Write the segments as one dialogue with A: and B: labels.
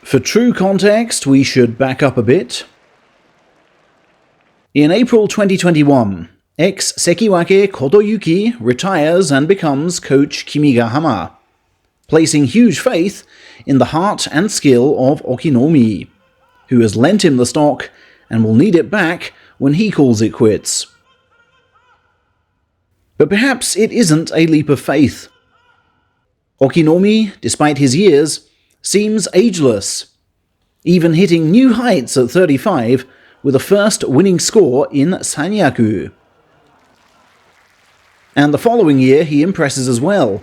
A: For true context, we should back up a bit. In April 2021, ex-Sekiwake Kotoyuki retires and becomes Coach Kimigahama, placing huge faith in the heart and skill of Okinoumi, who has lent him the stock and will need it back when he calls it quits. But perhaps it isn't a leap of faith. Okinoumi, despite his years, seems ageless, even hitting new heights at 35 with a first winning score in Sanyaku. And the following year he impresses as well,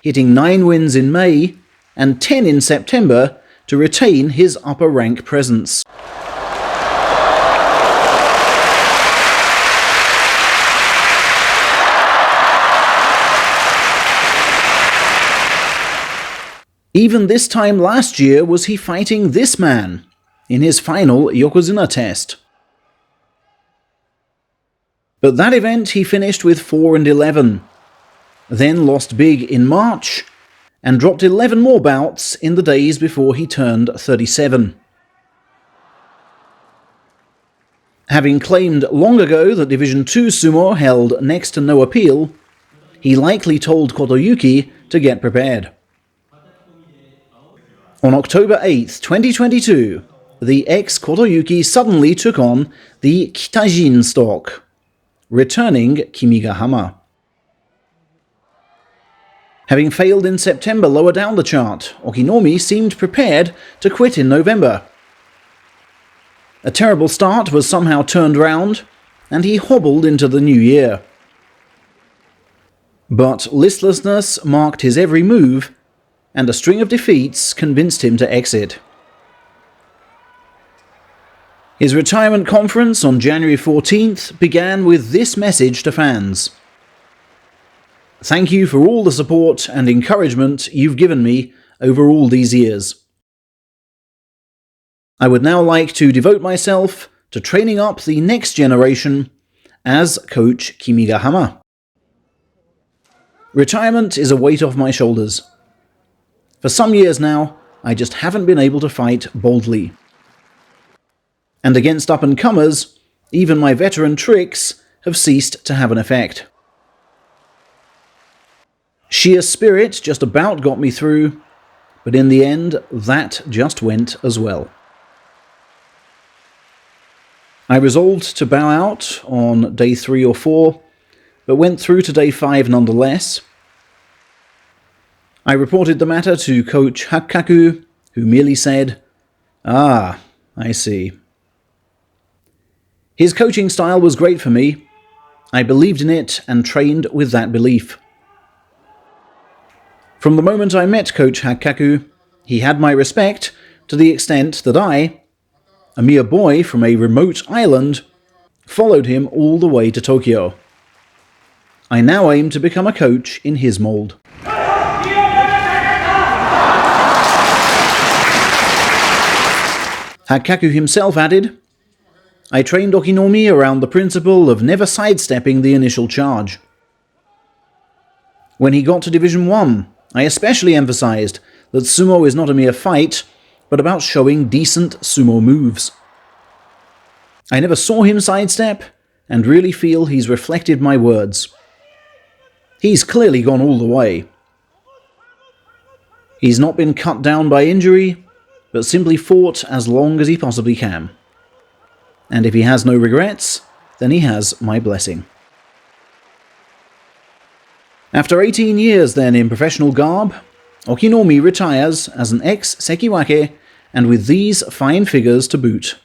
A: hitting 9 wins in May and 10 in September to retain his upper rank presence. Even this time last year was he fighting this man in his final Yokozuna test. But that event he finished with 4-11, then lost big in March, and dropped 11 more bouts in the days before he turned 37. Having claimed long ago that Division 2 sumo held next to no appeal, he likely told Kotoyuki to get prepared. On October 8, 2022, the ex-Kotoyuki suddenly took on the Kitajin stock, returning Kimigahama. Having failed in September lower down the chart, Okinoumi seemed prepared to quit in November. A terrible start was somehow turned round, and he hobbled into the new year. But listlessness marked his every move, and a string of defeats convinced him to exit. His retirement conference on January 14th began with this message to fans. "Thank you for all the support and encouragement you've given me over all these years. I would now like to devote myself to training up the next generation as Coach Kimigahama. Retirement is a weight off my shoulders. For some years now, I just haven't been able to fight boldly. And against up-and-comers, even my veteran tricks have ceased to have an effect. Sheer spirit just about got me through, but in the end, that just went as well. I resolved to bow out on day 3 or 4, but went through to day 5 nonetheless. I reported the matter to Coach Hakkaku, who merely said, 'Ah, I see.' His coaching style was great for me. I believed in it and trained with that belief. From the moment I met Coach Hakkaku, he had my respect to the extent that I, a mere boy from a remote island, followed him all the way to Tokyo. I now aim to become a coach in his mold." Hakkaku himself added, "I trained Okinoumi around the principle of never sidestepping the initial charge. When he got to Division 1, I especially emphasized that sumo is not a mere fight, but about showing decent sumo moves. I never saw him sidestep, and really feel he's reflected my words. He's clearly gone all the way. He's not been cut down by injury, but simply fought as long as he possibly can. And if he has no regrets, then he has my blessing." After 18 years then in professional garb, Okinoumi retires as an ex-Sekiwake and with these fine figures to boot.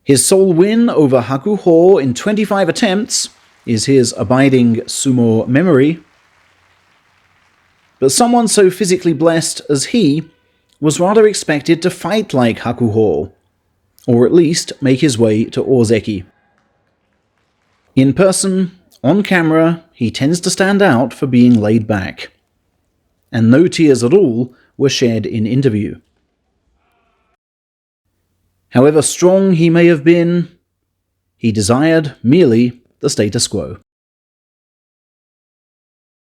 A: His sole win over Hakuho in 25 attempts is his abiding sumo memory. But someone so physically blessed as he was rather expected to fight like Hakuho, or at least make his way to Ozeki. In person, on camera, he tends to stand out for being laid back, and no tears at all were shed in interview. However strong he may have been, he desired merely the status quo.